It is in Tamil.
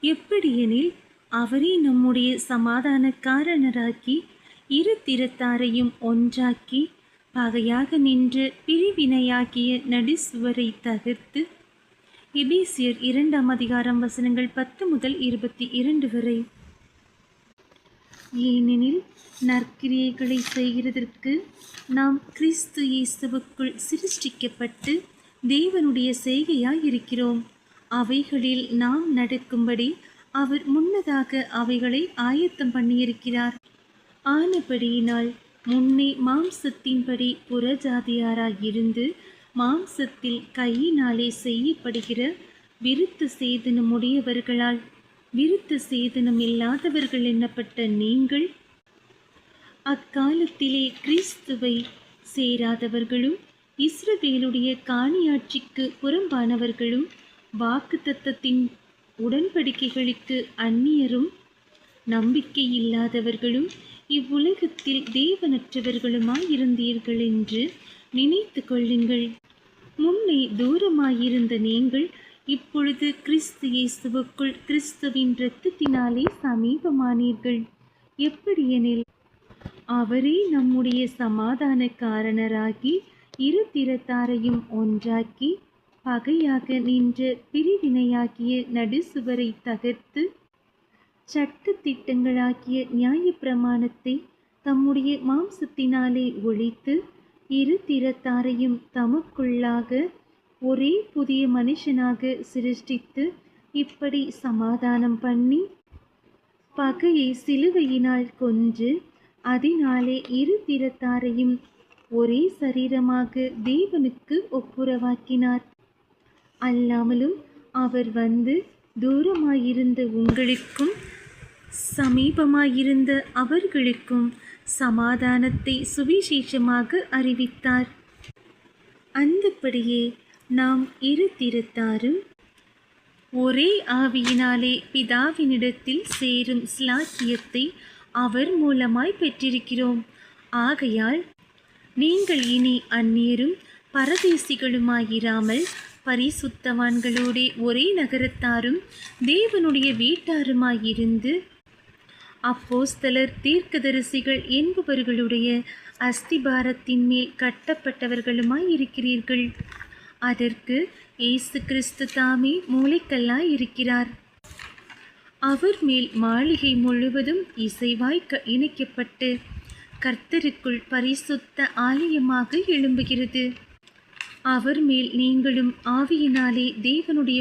எப்படியெனில் அவரே நம்முடைய சமாதானக்காரனராக்கி இரு திறத்தாரையும் ஒன்றாக்கி பகையாக நின்று பிரிவினையாக்கிய நடுசுவரை தகர்த்து. எபேசியர் 2 10 முதல் 22 வரை. ஏனெனில் நற்கிரியைகளை செய்கிறதற்கு நாம் கிறிஸ்து இயேசுவுக்குள் சிருஷ்டிக்கப்பட்டு தேவனுடைய செய்கையாயிருக்கிறோம். அவைகளில் நாம் நடக்கும்படி அவர் முன்னதாக அவைகளை ஆயத்தம் பண்ணியிருக்கிறார். ஆனபடியினால் முன்னே மாம்சத்தின்படி புறஜாதியாராயிருந்து மாம்சத்தில் கையினாலே செய்யப்படுகிற விருத்த சேதனமுடையவர்களால் விருத்த சேதனம் இல்லாதவர்கள் என்னப்பட்ட நீங்கள் அக்காலத்திலே கிறிஸ்துவை சேராதவர்களும் இஸ்ரவேலுடைய காணியாட்சிக்கு புறம்பானவர்களும் வாக்குத்தத்தத்தின் உடன்படிக்கைகளுக்கு அந்நியரும் நம்பிக்கை இல்லாதவர்களும் இவ்வுலகத்தில் தேவனற்றவர்களுமாயிருந்தீர்கள் என்று நினைத்து கொள்ளுங்கள். முன்னே தூரமாயிருந்த நீங்கள் இப்பொழுது கிறிஸ்து இயேசுவுக்குள் கிறிஸ்துவின் இரத்தத்தினாலே சமீபமானீர்கள். எப்படியெனில் அவரே நம்முடைய சமாதானக்காரனராகி இரு திறத்தாரையும் ஒன்றாக்கி பகையாக நின்ற பிரிவினையாகிய நடுசுவரை தகர்த்து சட்ட திட்டங்களாகிய நியாயப்பிரமாணத்தை தம்முடைய மாம்சத்தினாலே ஒழித்து இரு திறத்தாரையும் தமக்குள்ளாக ஒரே புதிய மனுஷனாக சிருஷ்டித்து இப்படி சமாதானம் பண்ணி பகையை சிலுவையினால் கொன்று அதனாலே இரு திறத்தாரையும் ஒரே சரீரமாக தேவனுக்கு ஒப்புரவாக்கினார். அல்லாமலும் அவர் வந்து தூரமாயிருந்த உங்களுக்கும் சமீபமாயிருந்த அவர்களுக்கும் சமாதானத்தை சுவிசேஷமாக அறிவித்தார். அந்தப்படியே நாம் இரு திறத்தாரும் ஒரே ஆவியினாலே பிதாவினிடத்தில் சேரும் ஸ்லாக்கியத்தை அவர் மூலமாய் பெற்றிருக்கிறோம். ஆகையால் நீங்கள் இனி அந்நியரும் பரதேசிகளுமாயிராமல் பரிசுத்தவான்களோடே ஒரே நகரத்தாரும் தேவனுடைய வீட்டாருமாயிருந்து அப்போஸ்தலர் தீர்க்கதரிசிகள் என்பவர்களுடைய அஸ்திபாரத்தின் மேல் கட்டப்பட்டவர்களுமாயிருக்கிறீர்கள். அதற்கு இயேசு கிறிஸ்து தாமே மூலைக்கல்லாயிருக்கிறார். அவர் மேல் மாளிகை முழுவதும் இசைவாய் இணைக்கப்பட்டு கர்த்தருக்குள் பரிசுத்த ஆலயமாக எழும்புகிறது. அவர் மேல் நீங்களும் ஆவியினாலே தேவனுடைய